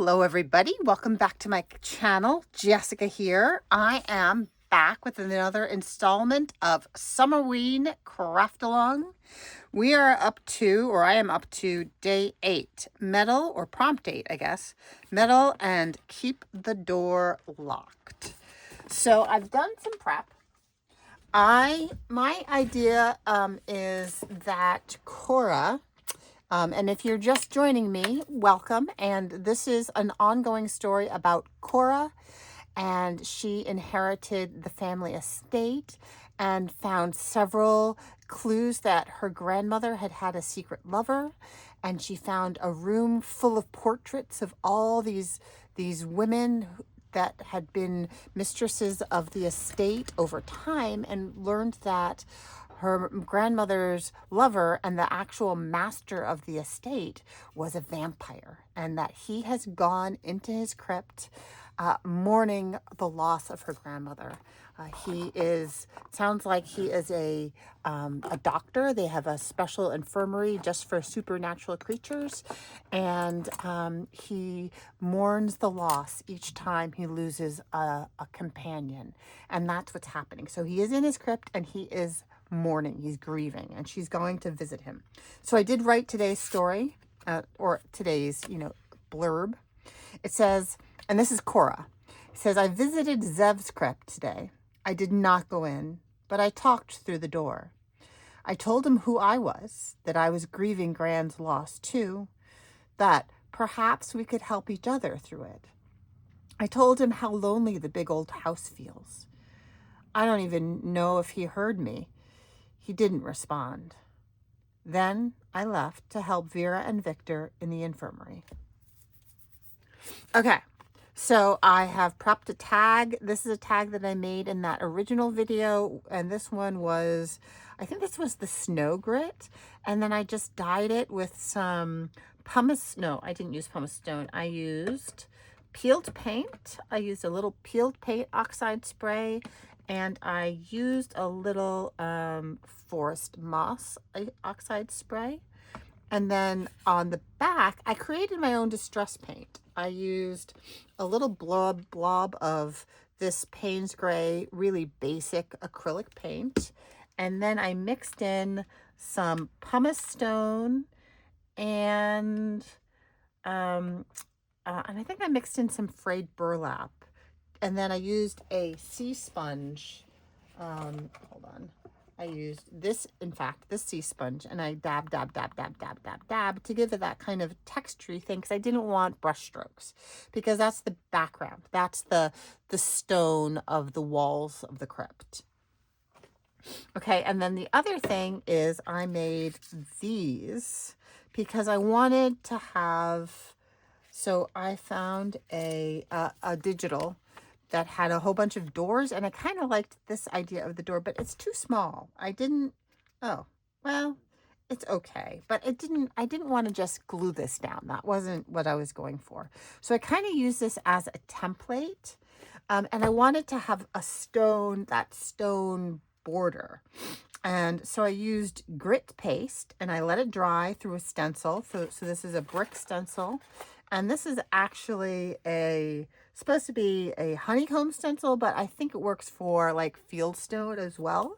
Hello everybody, welcome back to my channel. Jessica here. I am back with another installment of Summerween Craft Along. We are up to, or I am up to day 8, metal, or prompt 8 I guess, metal and keep the door locked. So I've done some prep. My idea is that Cora, and if you're just joining me, welcome. And this is an ongoing story about Cora, and she inherited the family estate and found several clues that her grandmother had had a secret lover, and she found a room full of portraits of all these women that had been mistresses of the estate over time, and learned that her grandmother's lover and the actual master of the estate was a vampire, and that he has gone into his crypt mourning the loss of her grandmother. Sounds like he is a doctor. They have a special infirmary just for supernatural creatures, and he mourns the loss each time he loses a companion, and that's what's happening. So he is in his crypt and he is mourning, he's grieving, and she's going to visit him. So I did write today's story, or today's, blurb. It says, and this is Cora. It says, I visited Zev's crypt today. I did not go in, but I talked through the door. I told him who I was, that I was grieving Gran's loss too, that perhaps we could help each other through it. I told him how lonely the big old house feels. I don't even know if he heard me. He didn't respond. Then I left to help Vera and Victor in the infirmary. Okay, so I have prepped a tag. This is a tag that I made in that original video, and this one was, I think this was the snow grit, and then I just dyed it with some pumice. No, I didn't use pumice stone. I used peeled paint. I used a little peeled paint oxide spray, and I used a little forest moss oxide spray. And then on the back, I created my own distress paint. I used a little blob of this Payne's Gray, really basic acrylic paint. And then I mixed in some pumice stone and I think I mixed in some frayed burlap. And then I used a sea sponge. Hold on. I used this, in fact, this sea sponge, and I dab to give it that kind of texture thing, because I didn't want brush strokes, because that's the background. That's the stone of the walls of the crypt. Okay, and then the other thing is I made these because I wanted to have, so I found a digital that had a whole bunch of doors, and I kind of liked this idea of the door, but it's too small. Oh, well, it's okay, but I didn't want to just glue this down. That wasn't what I was going for. So I kind of used this as a template, and I wanted to have that stone border. And so I used grit paste, and I let it dry through a stencil. So this is a brick stencil, and this is actually supposed to be a honeycomb stencil, but I think it works for like fieldstone as well.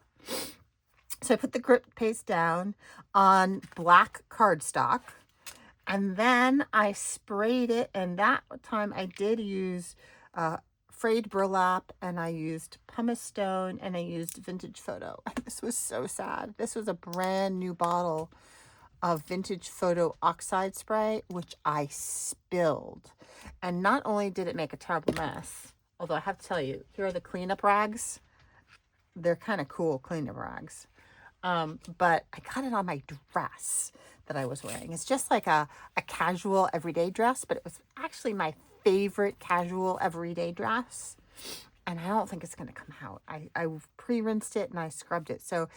So I put the grit paste down on black cardstock, and then I sprayed it, and that time I did use frayed burlap, and I used pumice stone, and I used vintage photo. This was so sad. This was a brand new bottle of vintage photo oxide spray, which I spilled. And not only did it make a terrible mess, although I have to tell you, here are the cleanup rags. They're kind of cool cleanup rags. But I got it on my dress that I was wearing. It's just like a casual everyday dress, but it was actually my favorite casual everyday dress. And I don't think it's going to come out. I pre-rinsed it and I scrubbed it. So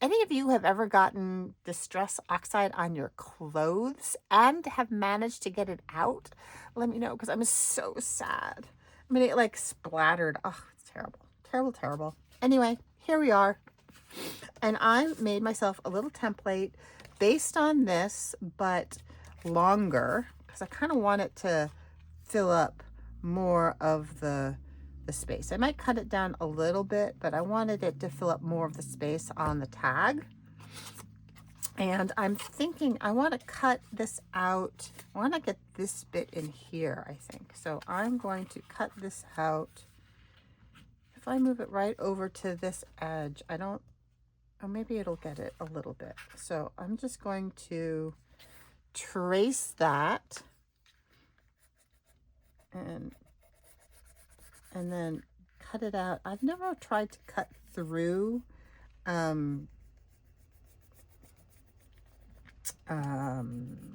any of you have ever gotten distress oxide on your clothes and have managed to get it out, let me know, because I'm so sad. I mean, it like splattered. Oh, it's terrible. Terrible, terrible. Anyway, here we are. And I made myself a little template based on this, but longer, because I kind of want it to fill up more of the space. I might cut it down a little bit, but I wanted it to fill up more of the space on the tag. And I'm thinking I want to cut this out. I want to get this bit in here, I think. So I'm going to cut this out. If I move it right over to this edge, I don't, or maybe it'll get it a little bit. So I'm just going to trace that and then cut it out. I've never tried to cut through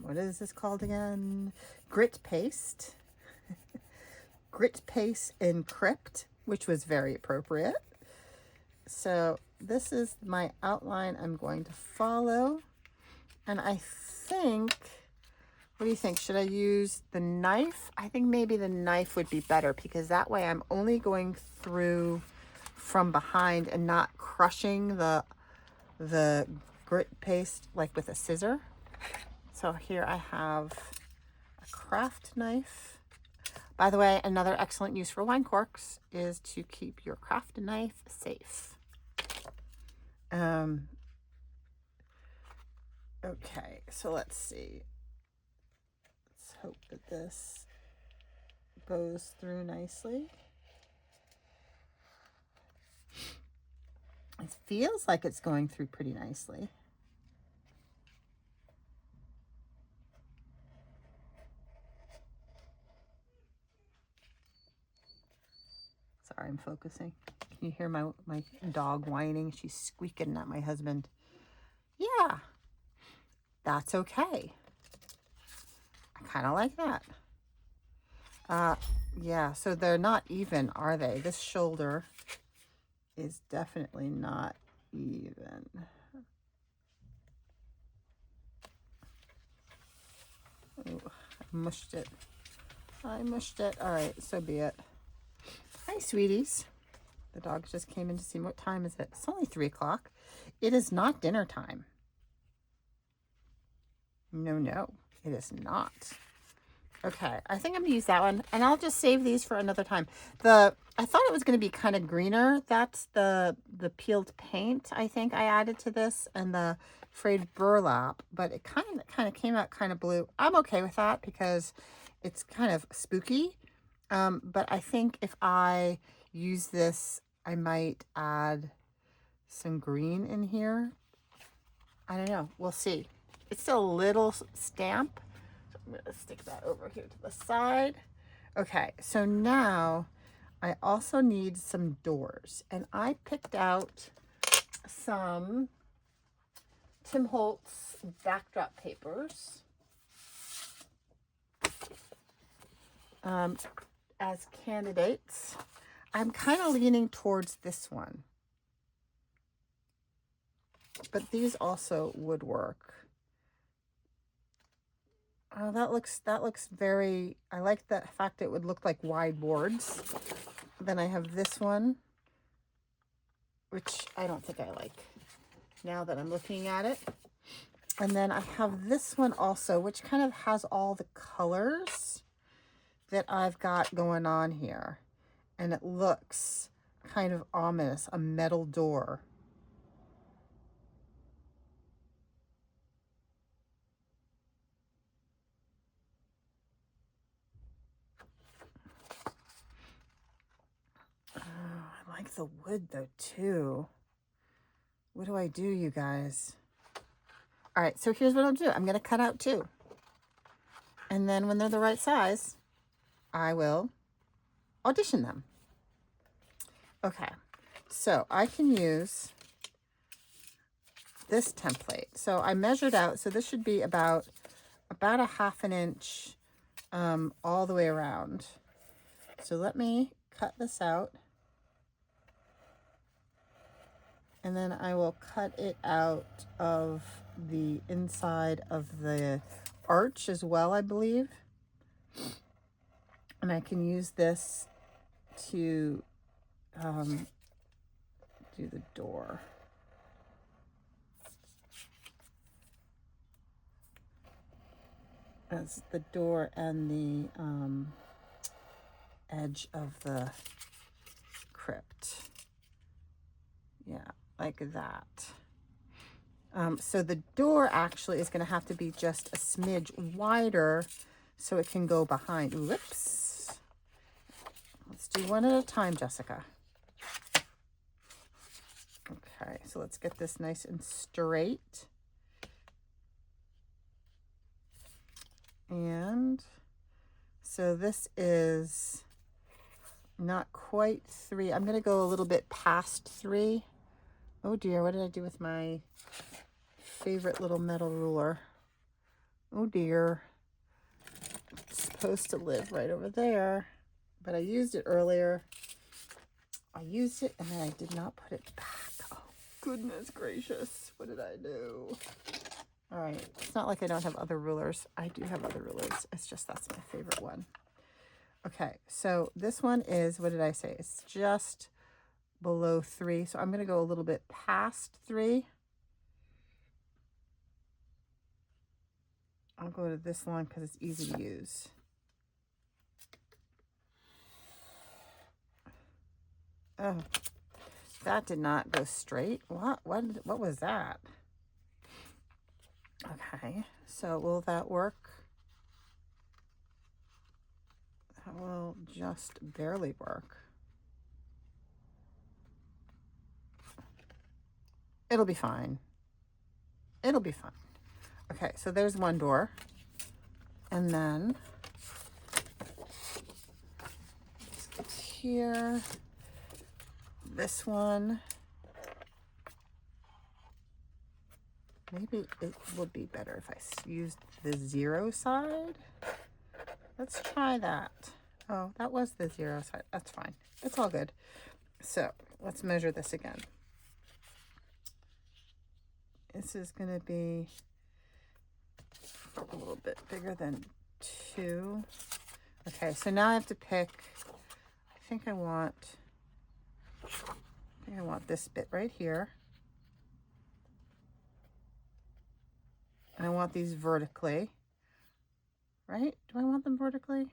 what is this called again? Grit paste. Grit paste in Crypt, which was very appropriate. So this is my outline I'm going to follow. And I think, what do you think? Should I use the knife? I think maybe the knife would be better because that way I'm only going through from behind and not crushing the grit paste like with a scissor. So here I have a craft knife. By the way, another excellent use for wine corks is to keep your craft knife safe. Okay, so let's see. Let's hope that this goes through nicely. It feels like it's going through pretty nicely. Sorry, I'm focusing. Can you hear my dog whining? She's squeaking at my husband. Yeah, that's okay. I kind of like that. Yeah, so they're not even, are they? This shoulder is definitely not even. Ooh, I mushed it. I mushed it. All right, so be it. Hi, sweeties. The dogs just came in to see what time is it. It's only 3 o'clock. It is not dinner time. No, it is not. Okay, I think I'm gonna use that one, and I'll just save these for another time. I thought it was gonna be kind of greener. That's the peeled paint I think I added to this, and the frayed burlap, but it kind of came out kind of blue. I'm okay with that because it's kind of spooky. But I think if I use this, I might add some green in here. I don't know. We'll see. It's still a little stamp. So I'm going to stick that over here to the side. Okay, so now I also need some doors. And I picked out some Tim Holtz backdrop papers as candidates. I'm kind of leaning towards this one. But these also would work. Oh, that looks very, I like the fact it would look like wide boards. Then I have this one, which I don't think I like now that I'm looking at it. And then I have this one also, which kind of has all the colors that I've got going on here. And it looks kind of ominous, a metal door. I like the wood though too. What do I do, you guys? All right, so here's what I'll do. I'm gonna cut out 2. And then when they're the right size, I will audition them. Okay, so I can use this template. So I measured out, so this should be about a 1/2 inch all the way around. So let me cut this out. And then I will cut it out of the inside of the arch as well, I believe. And I can use this to do the door. As the door and the edge of the crypt. Yeah, like that. So the door actually is going to have to be just a smidge wider so it can go behind. Whoops. Let's do one at a time, Jessica. Okay, so let's get this nice and straight. And so this is not quite 3. I'm going to go a little bit past 3. Oh dear, what did I do with my favorite little metal ruler? Oh dear. It's supposed to live right over there, but I used it earlier. I used it and then I did not put it back. Oh, goodness gracious. What did I do? All right. It's not like I don't have other rulers. I do have other rulers. It's just that's my favorite one. Okay. So this one is, what did I say? It's just below 3. So I'm going to go a little bit past 3. I'll go to this line because it's easy to use. Oh, that did not go straight. What was that? Okay, so will that work? That will just barely work. It'll be fine. It'll be fine. Okay, so there's one door. And then it's here. This one. Maybe it would be better if I used the 0 side. Let's try that. Oh, that was the 0 side. That's fine. It's all good. So let's measure this again. This is going to be a little bit bigger than 2. Okay, so now I have to pick, I think I want this bit right here. And I want these vertically, right? Do I want them vertically?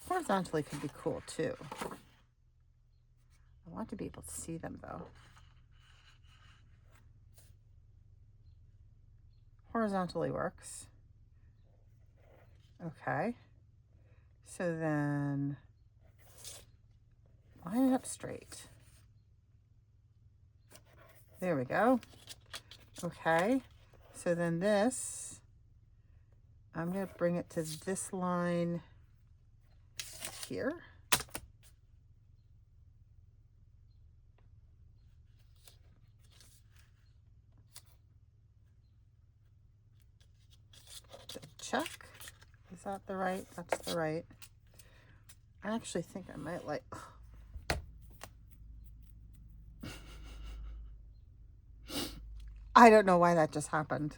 Horizontally could be cool too. I want to be able to see them though. Horizontally works. Okay. So then line it up straight. There we go. Okay. So then this, I'm going to bring it to this line here. Check. Is that the right? That's the right. I actually think I might like... I don't know why that just happened.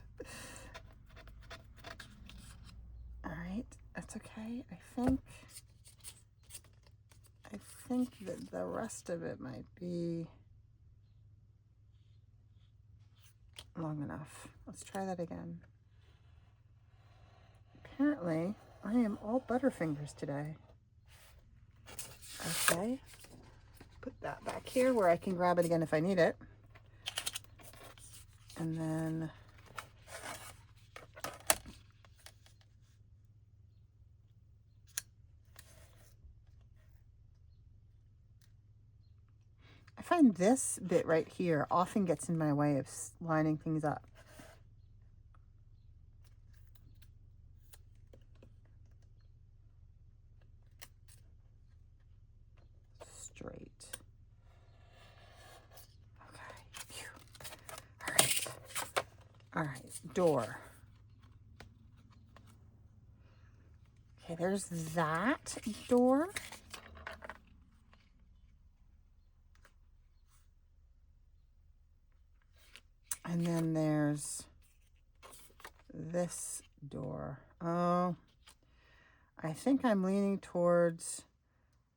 All right, that's okay. I think that the rest of it might be long enough. Let's try that again. Apparently, I am all butterfingers today. Okay, put that back here where I can grab it again if I need it. And then I find this bit right here often gets in my way of lining things up. Straight. Okay. Phew. All right. All right. Door. Okay, there's that door. And then there's this door. Oh, I think I'm leaning towards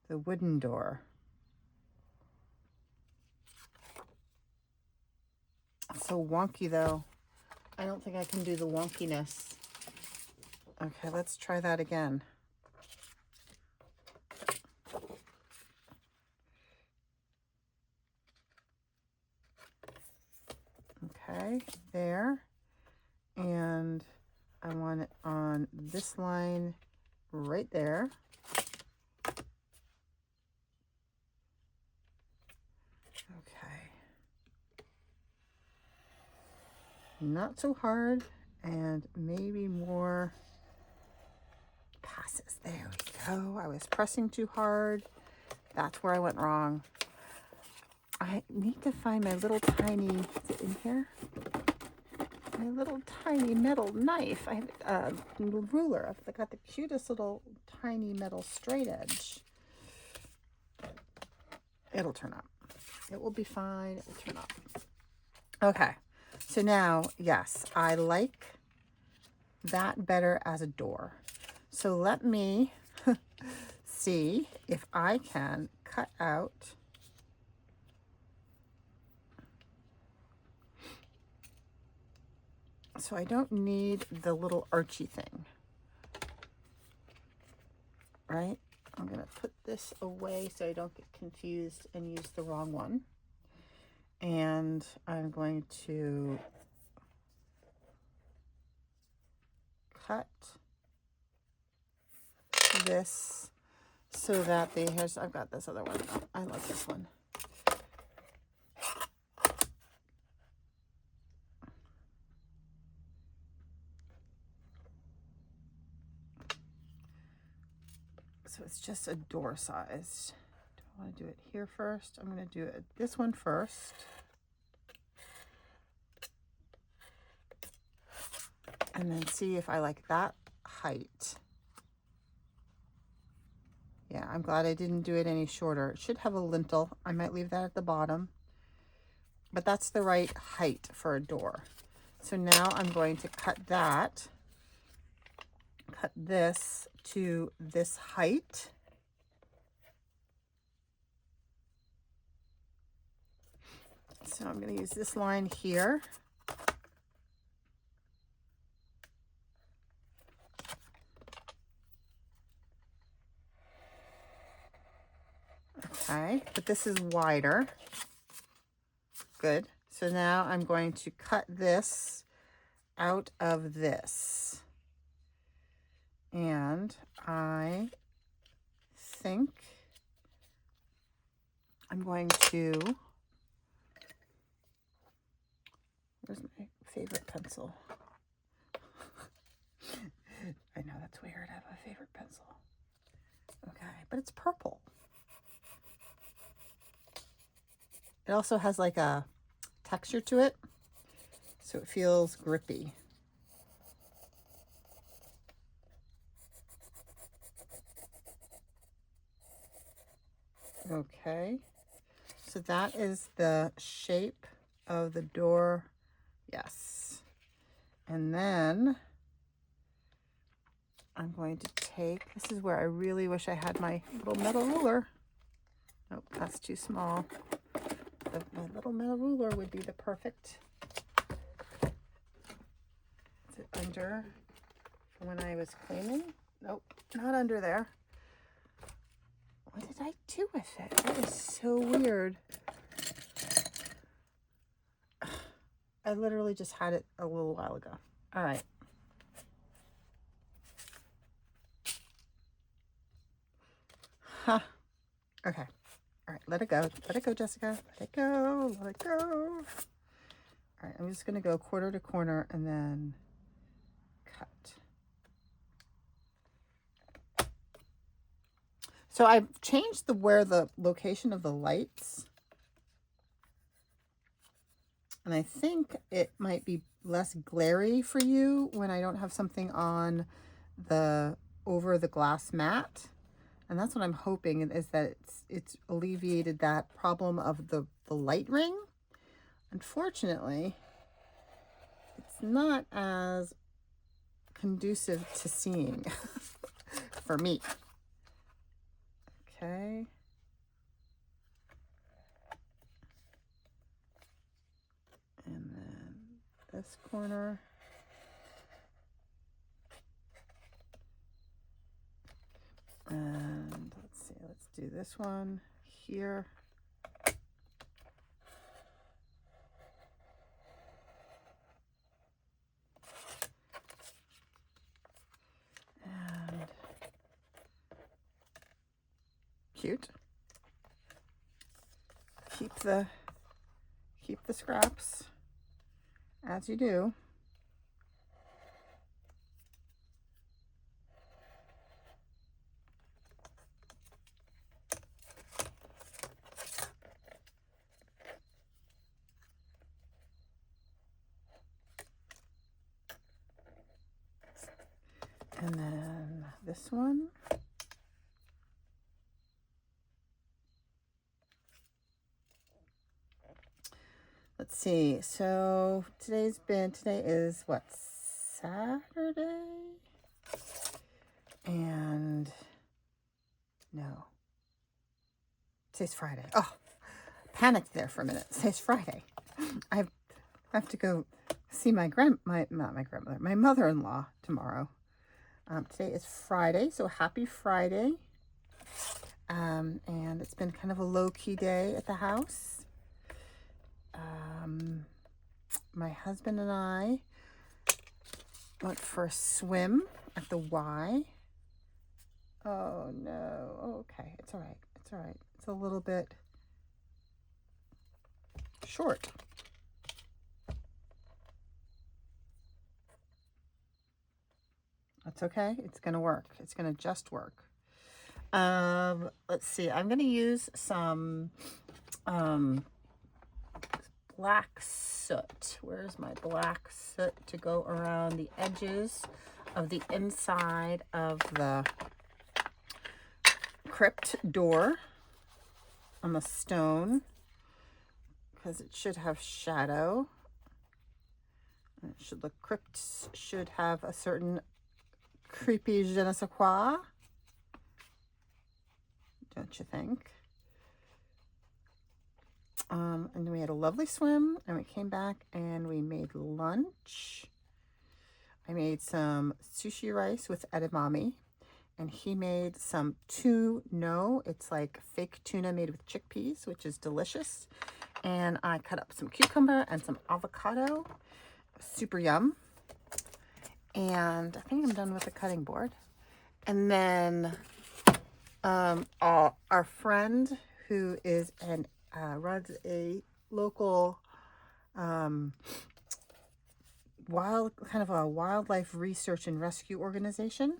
the wooden door. It's so wonky though. I don't think I can do the wonkiness. Okay, let's try that again. Okay, there. And I want it on this line right there. Okay. Not so hard, and maybe more passes. There we go. I was pressing too hard. That's where I went wrong. I need to find my little tiny, is it in here? My little tiny metal knife. I have a ruler. I've got the cutest little tiny metal straight edge. It'll turn up. It will be fine. It will turn up. Okay. So now, yes, I like that better as a door. So let me see if I can cut out so I don't need the little archy thing, right? I'm going to put this away so I don't get confused and use the wrong one. And I'm going to cut this so that I've got this other one. Oh, I love this one. So it's just a door size. Do I want to do it here first? I'm going to do it this one first. And then see if I like that height. Yeah, I'm glad I didn't do it any shorter. It should have a lintel. I might leave that at the bottom. But that's the right height for a door. So now I'm going to cut this to this height. So I'm going to use this line here. Okay, but this is wider. Good. So now I'm going to cut this out of this. And I think I'm going to, where's my favorite pencil? I know that's weird. I have a favorite pencil. Okay, but it's purple. It also has like a texture to it, so it feels grippy. Okay, so that is the shape of the door. Yes. And then I'm going to take, this is where I really wish I had my little metal ruler. Nope, that's too small. My little metal ruler would be the perfect. Is it under when I was cleaning? Nope, not under there. What did I do with it? That is so weird. I literally just had it a little while ago. All right. Huh. Okay. All right, let it go. Let it go, Jessica. Let it go. Let it go. All right, I'm just going to go corner to corner and then cut. So I've changed where the location of the lights. And I think it might be less glary for you when I don't have something on over the glass mat. And that's what I'm hoping, is that it's alleviated that problem of the light ring. Unfortunately, it's not as conducive to seeing for me. Okay. And then this corner. And let's see, let's do this one here. Cute. Keep the scraps, as you do. And then this one. Let's see. So today is what, Saturday? And no, today's Friday. Oh, panicked there for a minute. Today's Friday. I have to go see my mother-in-law tomorrow. Today is Friday, so happy Friday. And it's been kind of a low-key day at the house. My husband and I went for a swim at the Y. Oh no. Okay, it's all right. It's all right. It's a little bit short. That's okay. It's gonna work. It's gonna just work. Let's see. I'm gonna use some black soot. Where's my black soot to go around the edges of the inside of the crypt door on the stone, because it should have shadow. It should look, crypts should have a certain creepy je ne sais quoi, don't you think? And then we had a lovely swim, and we came back and we made lunch. I made some sushi rice with edamame, and he made some tuna. It's like fake tuna made with chickpeas, which is delicious. And I cut up some cucumber and some avocado. Super yum. And I think I'm done with the cutting board. And then our friend who is runs a local wildlife research and rescue organization.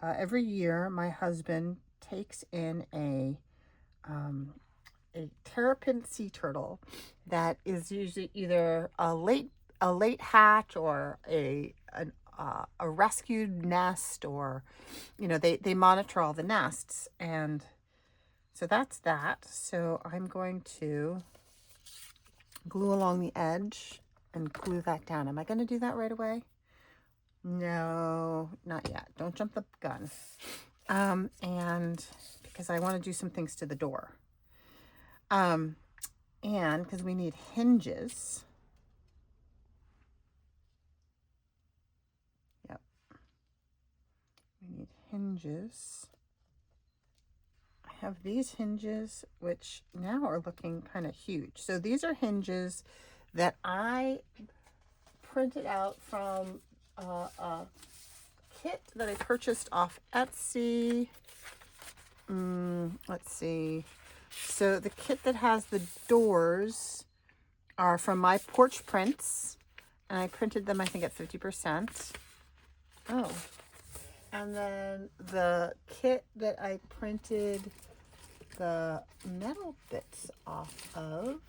Every year, my husband takes in a terrapin sea turtle that is usually either a late hatch or a rescued nest, or they monitor all the nests. And so that's that. So I'm going to glue along the edge and glue that down. Am I going to do that right away? No, not yet. Don't jump the gun. And because I want to do some things to the door. And because we need hinges. Yep. We need hinges. I have these hinges, which now are looking kind of huge. So these are hinges that I printed out from a kit that I purchased off Etsy. Let's see. So the kit that has the doors are from My Porch Prints, and I printed them, I think, at 50%. Oh, and then the kit that I printed the metal bits off of,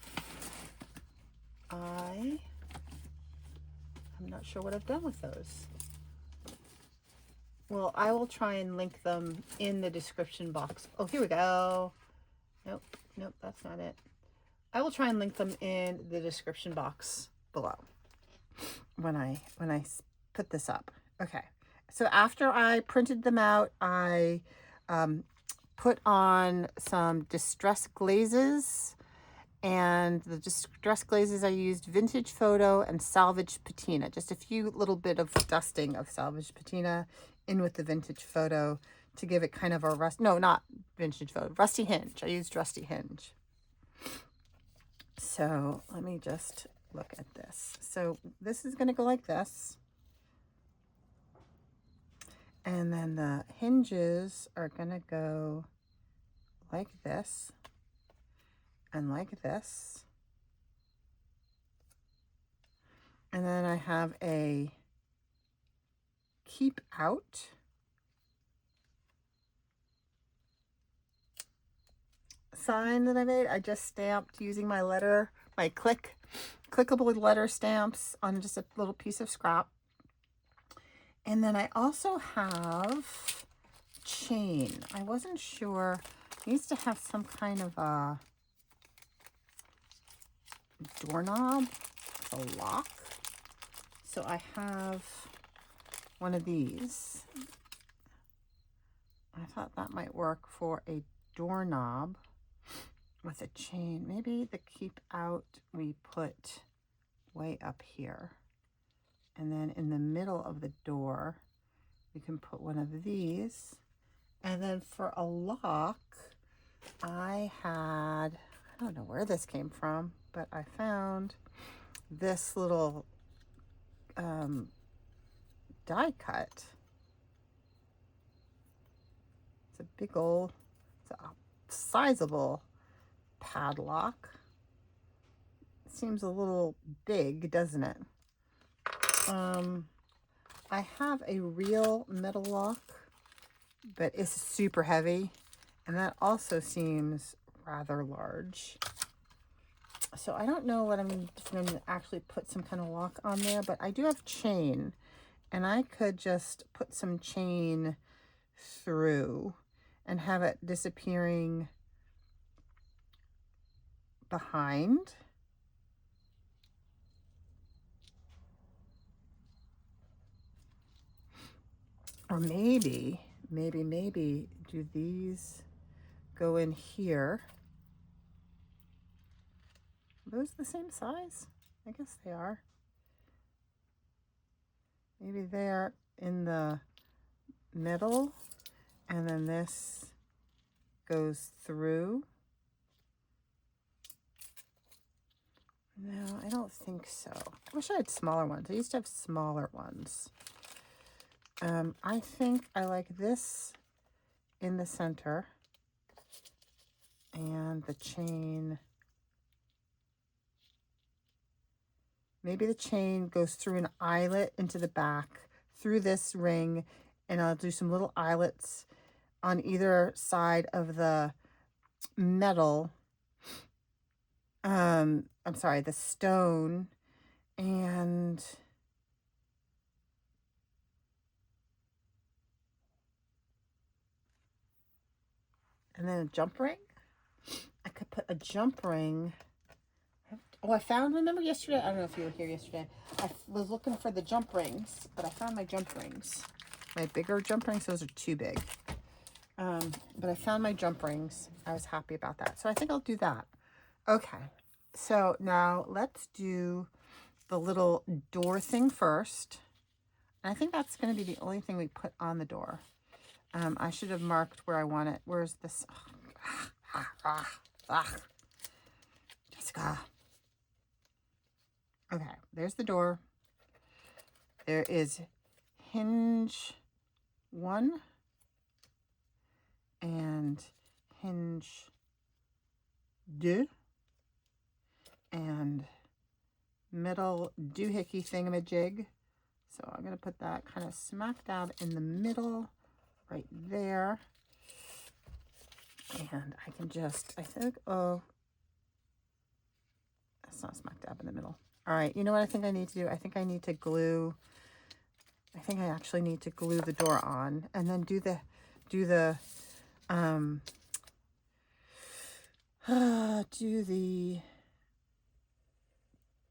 I'm not sure what I've done with those. Well, I will try and link them in the description box. Oh, here we go. Nope, that's not it. I will try and link them in the description box below when I put this up. Okay, so after I printed them out, I put on some distress glazes. And the distress glazes, I used vintage photo and salvage patina. Just a few little bit of dusting of salvage patina in with the vintage photo to give it kind of a rusty hinge. I used rusty hinge. So let me just look at this. So this is going to go like this. And then the hinges are going to go like this and like this. And then I have a keep out. Sign that I made. I just stamped using my clickable letter stamps on just a little piece of scrap. And then I also have chain. I wasn't sure. It needs to have some kind of a doorknob, a lock. So I have one of these. I thought that might work for a doorknob with a chain. Maybe the keep out we put way up here. And then in the middle of the door, we can put one of these. And then for a lock, I don't know where this came from, but I found this little die cut. It's a big old, it's a sizable padlock. It seems a little big, doesn't it? I have a real metal lock, but it's super heavy, and that also seems rather large. So I don't know what I'm going to actually put some kind of lock on there, but I do have chain, and I could just put some chain through and have it disappearing behind. Or maybe do these go in here? Are those the same size? I guess they are. Maybe they're in the middle, and then this goes through. No, I don't think so. I wish I had smaller ones. I used to have smaller ones. I think I like this in the center, and the chain. Maybe the chain goes through an eyelet into the back, through this ring, and I'll do some little eyelets on either side of the metal. I'm sorry, the stone, and then a jump ring. I could put a jump ring. Oh, remember yesterday? I don't know if you were here yesterday. I was looking for the jump rings, but I found my jump rings. My bigger jump rings, those are too big. But I found my jump rings. I was happy about that. So I think I'll do that. Okay. So now let's do the little door thing first. And I think that's going to be the only thing we put on the door. I should have marked where I want it. Where's this? Jessica. Okay, there's the door. There is hinge 1 and hinge 2 and middle doohickey thingamajig. So I'm going to put that kind of smack dab in the middle right there. And I can just, I think, oh, that's not smack dab in the middle. All right, you know what I think I need to do? I think I need to glue, I think I actually need to glue the door on and then do the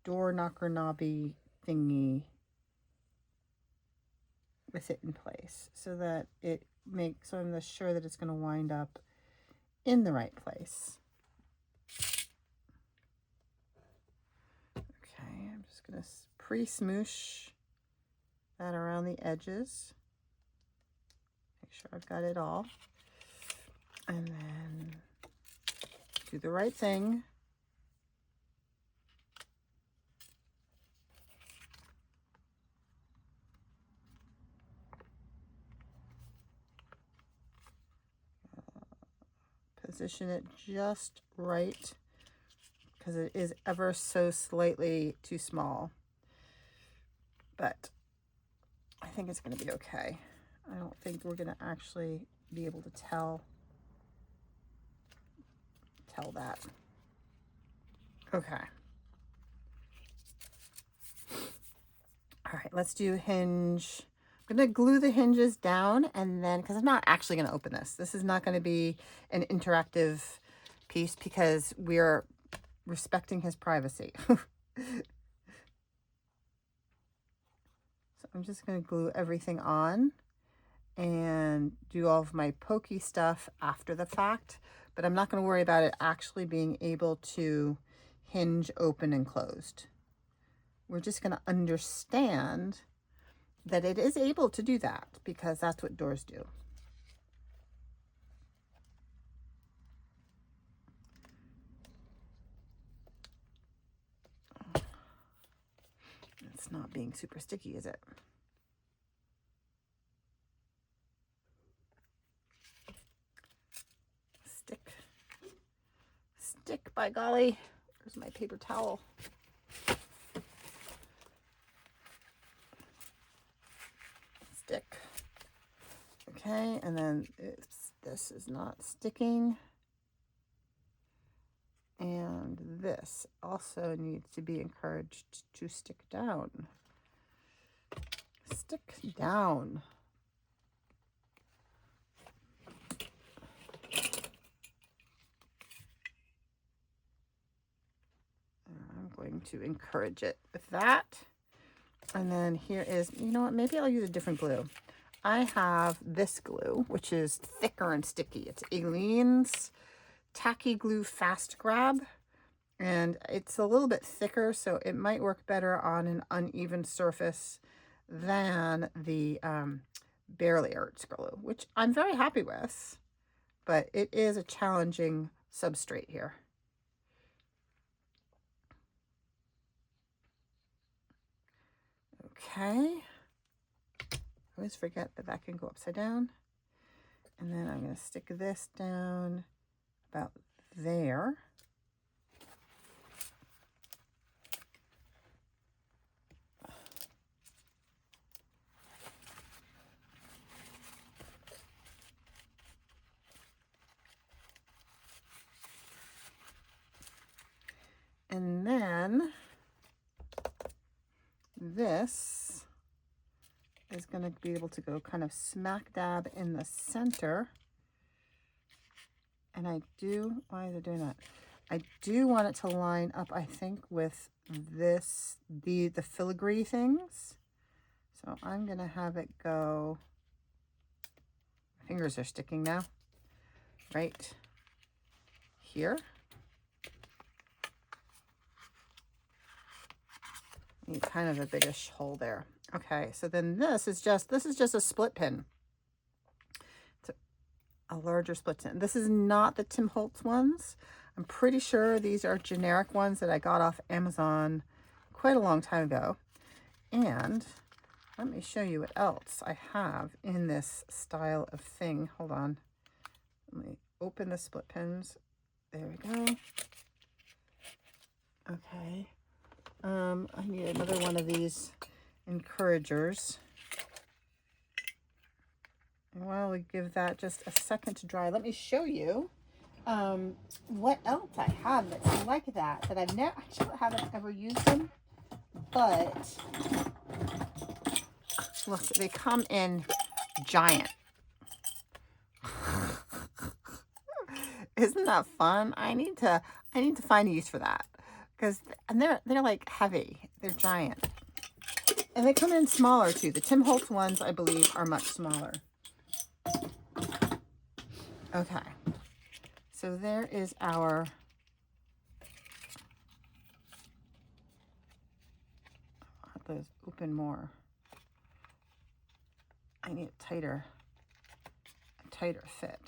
door knocker knobby thingy with it in place so that it makes, so I'm sure that it's going to wind up in the right place. Okay, I'm just going to pre-smoosh that around the edges. Make sure I've got it all. And then do the right thing. position it just right because it is ever so slightly too small. But I think it's going to be okay. I don't think we're going to actually be able to tell that. Okay. All right, let's do hinge. I'm going to glue the hinges down, and then, because I'm not actually going to open this. This is not going to be an interactive piece because we're respecting his privacy. So I'm just going to glue everything on and do all of my pokey stuff after the fact, but I'm not going to worry about it actually being able to hinge open and closed. We're just going to understand that it is able to do that because that's what doors do. It's not being super sticky, is it? Stick, by golly. Where's my paper towel? Stick. Okay, and then this is not sticking. And this also needs to be encouraged to stick down. Stick down. I'm going to encourage it with that. And then here is, you know what, maybe I'll use a different glue. I have this glue, which is thicker and sticky. It's Aleene's Tacky Glue Fast Grab. And it's a little bit thicker, so it might work better on an uneven surface than the Barely Arts glue, which I'm very happy with. But it is a challenging substrate here. Okay. I always forget that that can go upside down. And then I'm going to stick this down about there. And then this is going to be able to go kind of smack dab in the center. And I do, why is it doing that? I do want it to line up, I think, with this, the filigree things. So I'm going to have it go, my fingers are sticking now, right here. Need kind of a biggish hole there. Okay, so then this is just a split pin. It's a larger split pin. This is not the Tim Holtz ones. I'm pretty sure these are generic ones that I got off Amazon quite a long time ago. And let me show you what else I have in this style of thing. Hold on. Let me open the split pins. There we go. Okay. I need another one of these encouragers. And while we give that just a second to dry, let me show you what else I have that's like that I've never, actually haven't ever used them, but look, they come in giant. Isn't that fun? I need to find a use for that. And they're like heavy. They're giant. And they come in smaller too. The Tim Holtz ones, I believe, are much smaller. Okay. So there is our let those open more. I need a tighter fit.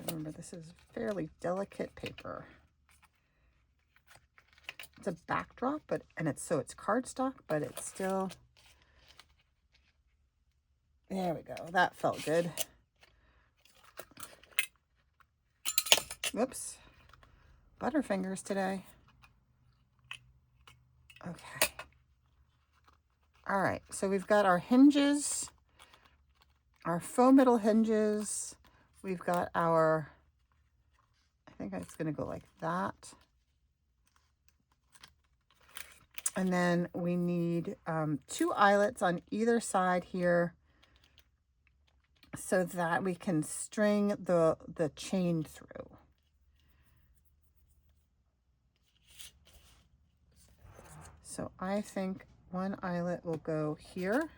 Remember, this is fairly delicate paper. it's a backdrop, but it's cardstock, but it's still, there we go. That felt good. Whoops. Butterfingers today. Okay. All right, so we've got our hinges, our faux middle hinges. We've got our, I think it's gonna go like that. And then we need 2 eyelets on either side here so that we can string the chain through. So I think one eyelet will go here.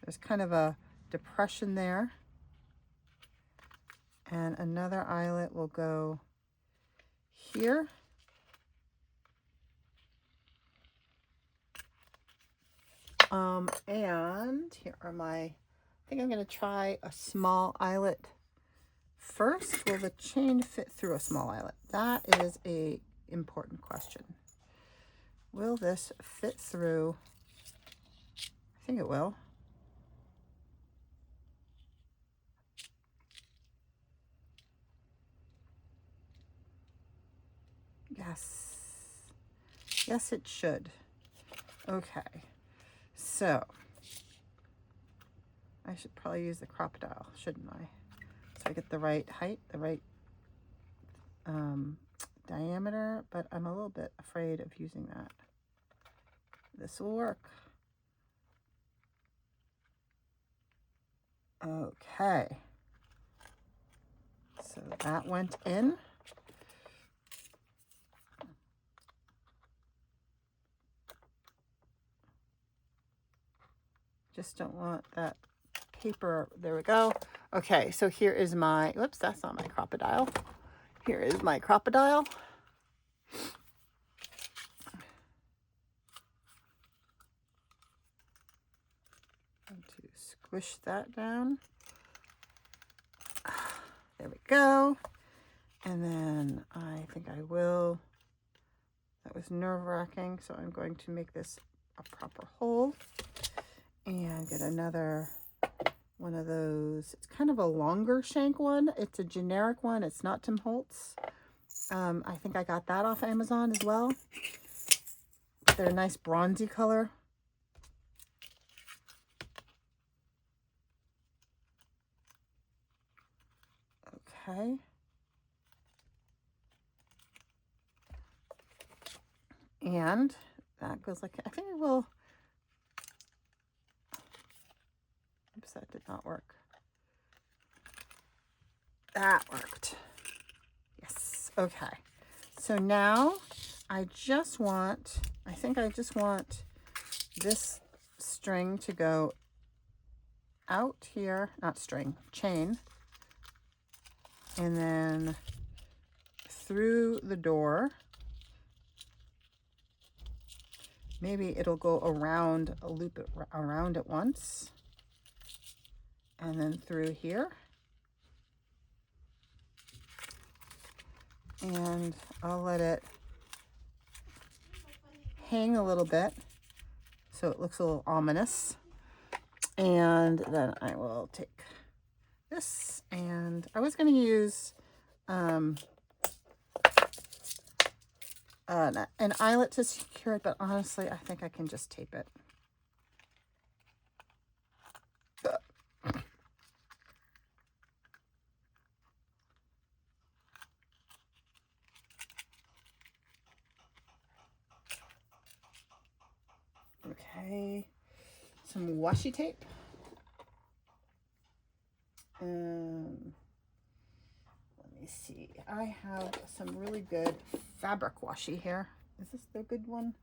There's kind of a depression there. And another eyelet will go here. And here are my, I think I'm going to try a small eyelet first. Will the chain fit through a small eyelet? That is a important question. Will this fit through? I think it will. Yes. Yes, it should. Okay. So I should probably use the crocodile, shouldn't I? So I get the right height, the right diameter, but I'm a little bit afraid of using that. This will work. Okay. So that went in. Just don't want that paper. There we go. Okay, so here is my, whoops, that's not my crocodile. Here is my crocodile. Going to squish that down. There we go. And then I think I will, that was nerve-wracking, so I'm going to make this a proper hole and get another one of those. It's kind of a longer shank one. It's a generic one. It's not Tim Holtz. I think I got that off Amazon as well. They're a nice bronzy color. Okay. And that goes like, I think it will. Oops, that did not work. That worked. Yes. Okay. So now I just want, I think I just want this string to go out here, not string, chain, and then through the door. Maybe it'll go around, a loop it around it once, and then through here. And I'll let it hang a little bit so it looks a little ominous. And then I will take this, and I was going to use an eyelet to secure it, but honestly, I think I can just tape it. Okay, some washi tape. Let me see. I have some really good fabric washi here. Is this the good one?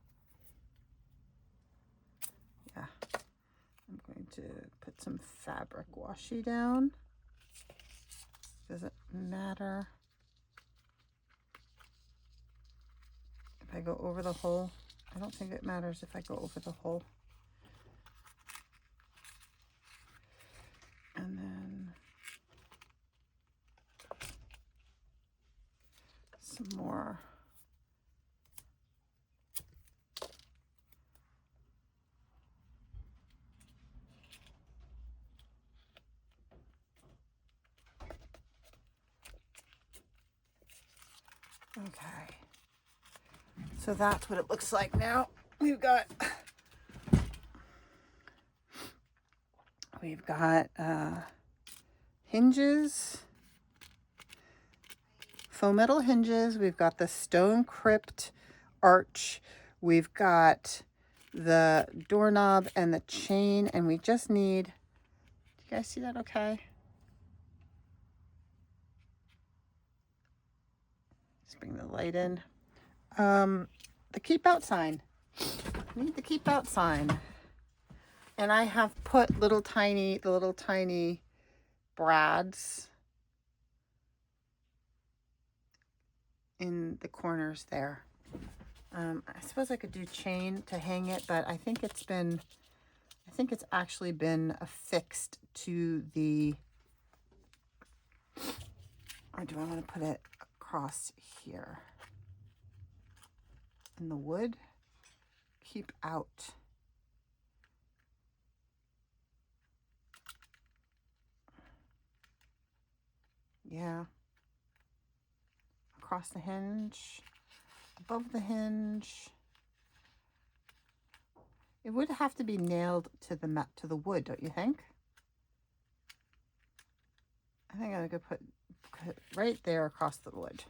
Yeah. I'm going to put some fabric washi down. Does it matter if I go over the hole? I don't think it matters if I go over the hole. And then some more So that's what it looks like now. We've got hinges, faux metal hinges. We've got the stone crypt arch. We've got the doorknob and the chain, and we just need, do you guys see that okay? Let's bring the light in. The keep out sign. I need the keep out sign. And I have put the little tiny brads in the corners there. I suppose I could do chain to hang it, but I think it's actually been affixed to the, or do I want to put it across here? In the wood? Keep out. Yeah. Across the hinge, above the hinge. It would have to be nailed to the wood, don't you think? I think I could put right there across the wood.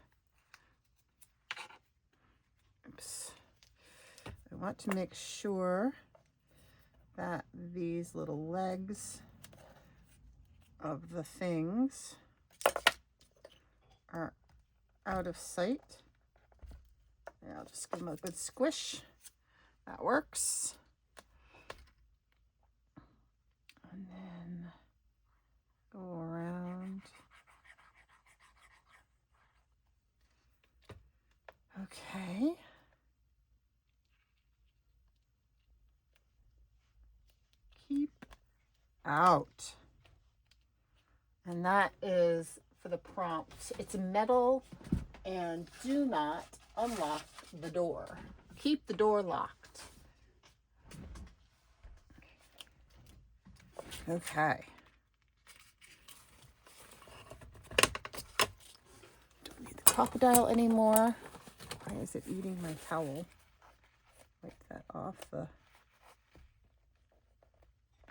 Oops. I want to make sure that these little legs of the things are out of sight. Yeah, I'll just give them a good squish. That works. And then go around. Okay. Keep out. And that is for the prompt. It's metal, and do not unlock the door. Keep the door locked. Okay. Don't need the crocodile anymore. Why is it eating my towel? Wipe that off the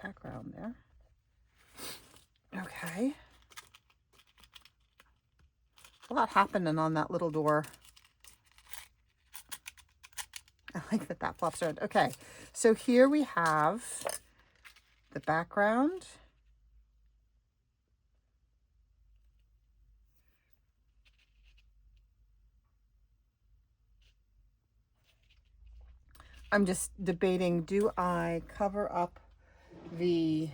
background there. Okay. A lot happening on that little door. I like that flops around. Okay, so here we have the background. I'm just debating, do I cover up the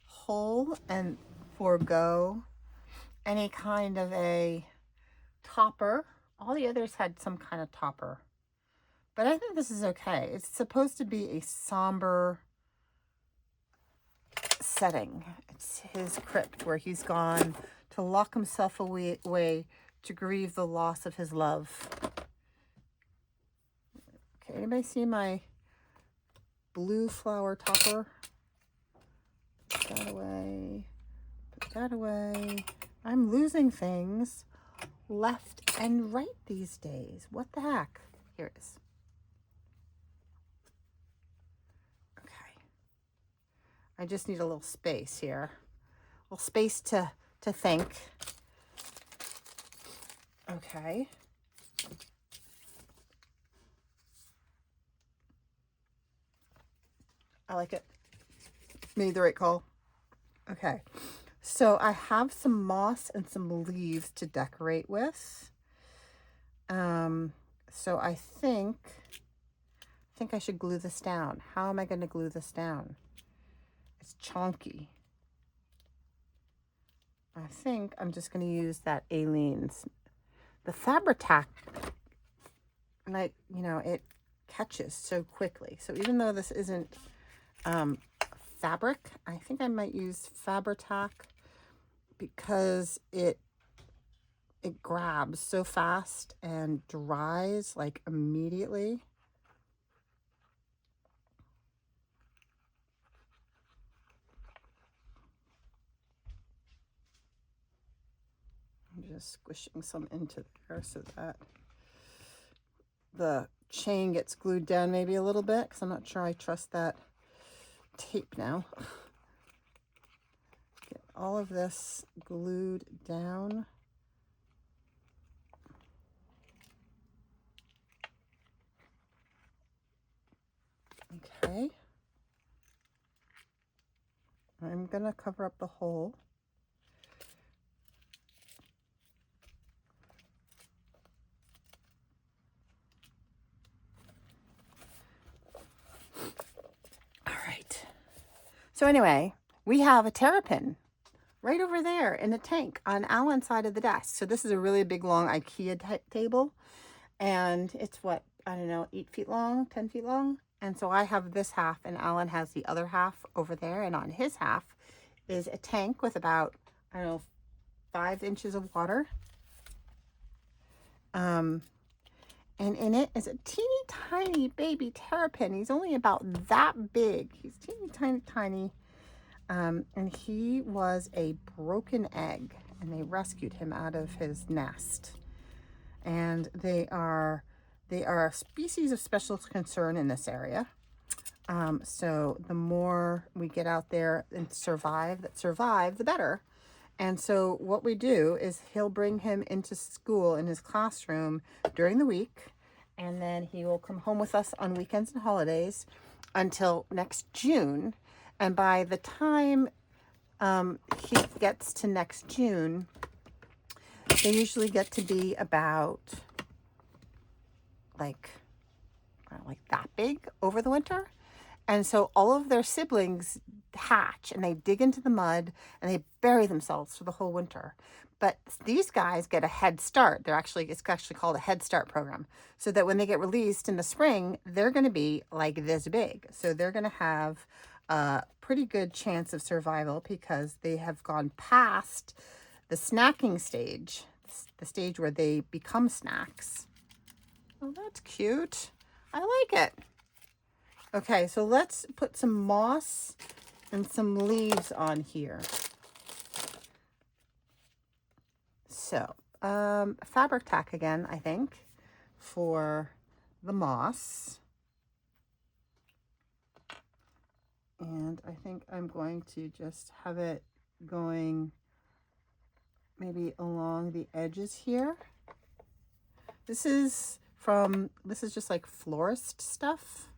hole and forego any kind of a topper? All the others had some kind of topper, but I think this is okay. It's supposed to be a somber setting. It's his crypt where he's gone to lock himself away to grieve the loss of his love. Okay, anybody see my blue flower topper? Put that away. Put that away. I'm losing things left and right these days. What the heck? Here it is. Okay. I just need a little space here. A little space to think. Okay. I like it. Made the right call. Okay. So I have some moss and some leaves to decorate with. So I think I should glue this down. How am I going to glue this down? It's chonky. I think I'm just going to use that Aleene's. The Fabri-Tac, like, you know, it catches so quickly. So even though this isn't fabric, I think I might use Fabri-Tac because it grabs so fast and dries like immediately. I'm just squishing some into there so that the chain gets glued down maybe a little bit, because I'm not sure I trust that tape now. Get all of this glued down. Okay. I'm going to cover up the hole. All right. So anyway, we have a terrapin right over there in the tank on Alan's side of the desk. So this is a really big, long IKEA table. And it's what, I don't know, 8 feet long, 10 feet long. And so I have this half and Alan has the other half over there. And on his half is a tank with about, I don't know, 5 inches of water. And in it is a teeny tiny baby terrapin. He's only about that big. He's teeny tiny, tiny. And he was a broken egg, and they rescued him out of his nest. And they are a species of special concern in this area. So the more we get out there and survive, the better. And so what we do is he'll bring him into school in his classroom during the week, and then he will come home with us on weekends and holidays until next June. And by the time he gets to next June, they usually get to be about like that big over the winter. And so all of their siblings hatch and they dig into the mud and they bury themselves for the whole winter. But these guys get a head start. It's actually called a Head Start program. So that when they get released in the spring, they're going to be like this big. So they're going to have a pretty good chance of survival because they have gone past the snacking stage, the stage where they become snacks. Oh, that's cute. I like it. Okay, so let's put some moss and some leaves on here. So, fabric tack again, I think, for the moss. And I think I'm going to just have it going maybe along the edges here. This is just like florist stuff.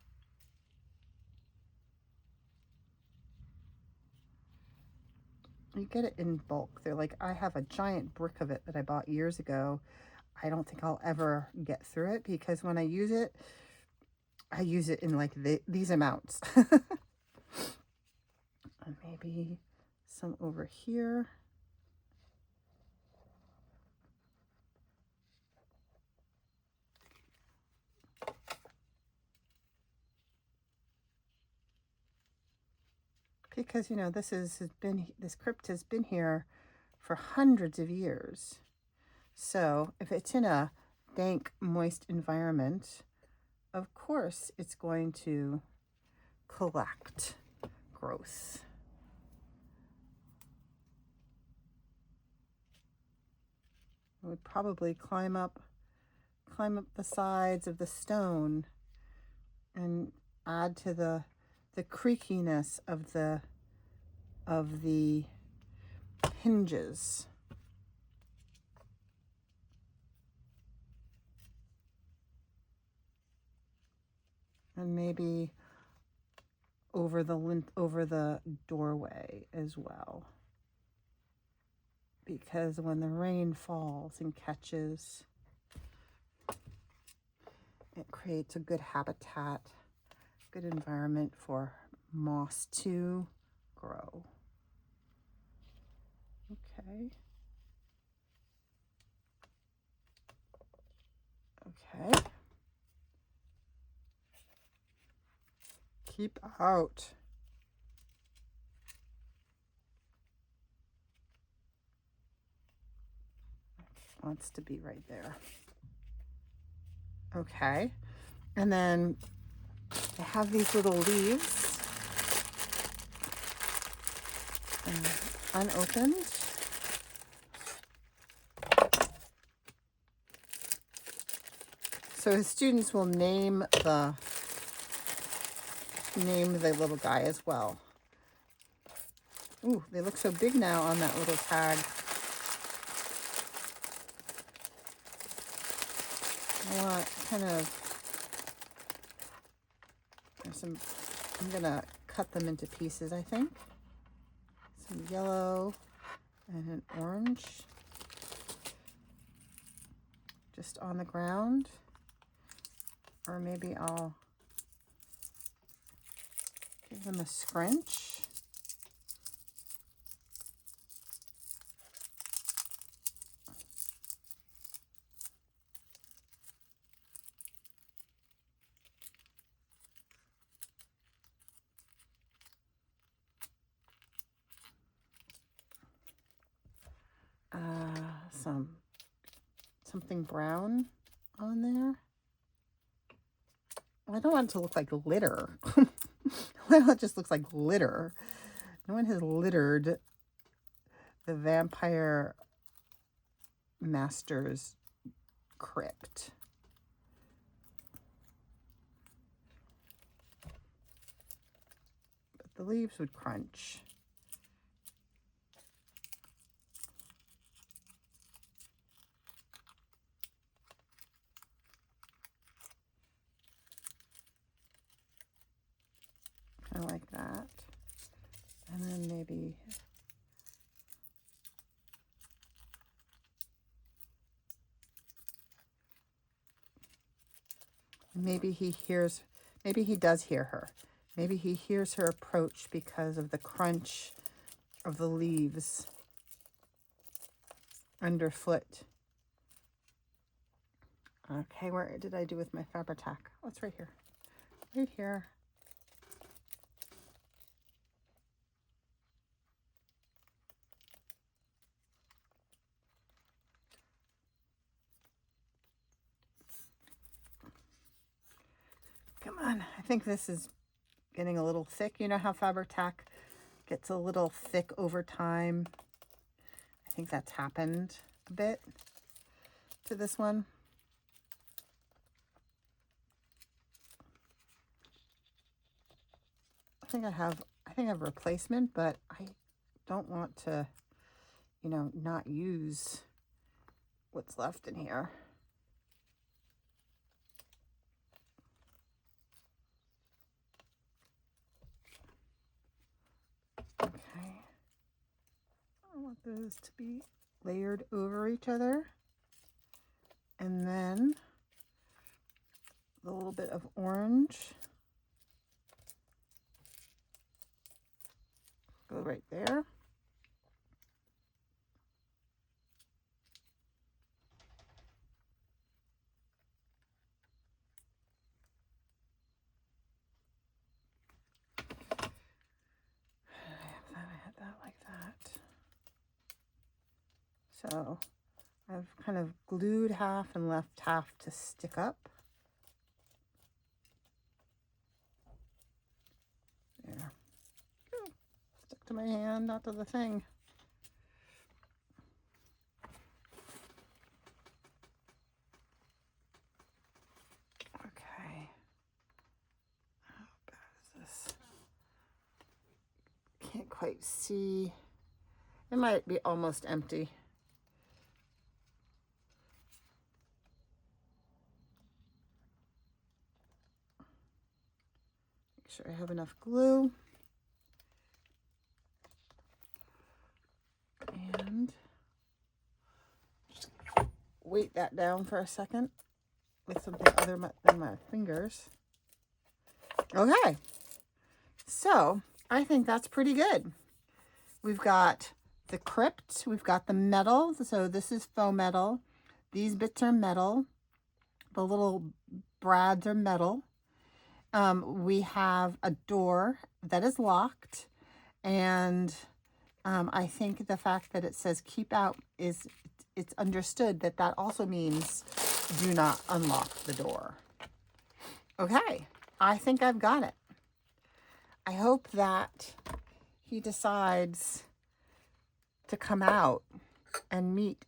You get it in bulk. They're like, I have a giant brick of it that I bought years ago. I don't think I'll ever get through it because when I use it in like these amounts. And maybe some over here. Because, you know, this crypt has been here for hundreds of years. So if it's in a dank, moist environment, of course it's going to collect growth. It would probably climb up the sides of the stone and add to the creakiness of the hinges. And maybe over the doorway as well. Because when the rain falls and catches, it creates a good habitat, good environment for moss to grow. Okay. Okay. Keep out. Wants to be right there. Okay. And then I have these little leaves unopened. So his students will name the little guy as well. Ooh, they look so big now on that little tag. I want kind of, there's some, I'm gonna cut them into pieces, I think. Some yellow and an orange. Just on the ground. Or maybe I'll give them a scrunch. Something brown on there. I don't want it to look like litter. Well, it just looks like litter. No one has littered the Vampire Master's crypt. But the leaves would crunch. Kind of like that. And then maybe he does hear her. Maybe he hears her approach because of the crunch of the leaves underfoot. Okay, where did I do with my Fabri-Tac? Oh, it's right here. Right here. Come on, I think this is getting a little thick. You know how Fabri-Tac gets a little thick over time? I think that's happened a bit to this one. I think I have a replacement, but I don't want to, you know, not use what's left in here. Okay. I want those to be layered over each other. And then a little bit of orange. Go right there. I had that like that. So I've kind of glued half and left half to stick up. There. Stick to my hand, not to the thing. Okay. How bad is this? Can't quite see. It might be almost empty. Make sure I have enough glue. And just weight that down for a second with something other than my fingers. Okay. So I think that's pretty good. We've got the crypt, we've got the metal. So this is faux metal. These bits are metal. The little brads are metal. We have a door that is locked. And I think the fact that it says keep out it's understood that that also means do not unlock the door. Okay, I think I've got it. I hope that he decides to come out and meet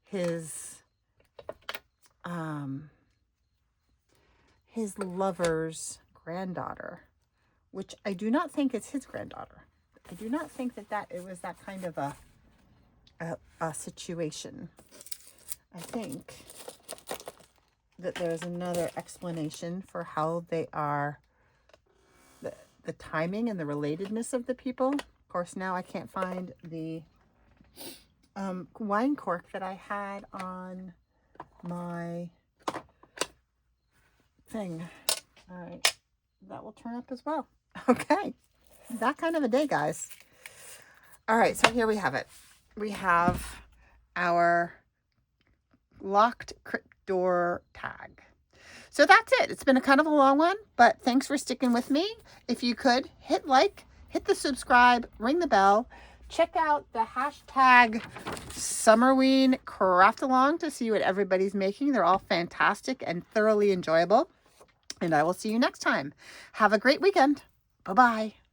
his his lover's granddaughter, which I do not think is his granddaughter. I do not think that it was that kind of a situation. I think that there's another explanation for how they are, the timing and the relatedness of the people. Of course, now I can't find the wine cork that I had on my thing. All right, that will turn up as well. Okay, that kind of a day, guys. All right, so here we have it. We have our locked crypt door tag. So that's it. It's been a kind of a long one, but thanks for sticking with me. If you could, hit like, hit the subscribe, ring the bell. Check out the hashtag Summerween Craft Along to see what everybody's making. They're all fantastic and thoroughly enjoyable. And I will see you next time. Have a great weekend. Bye-bye.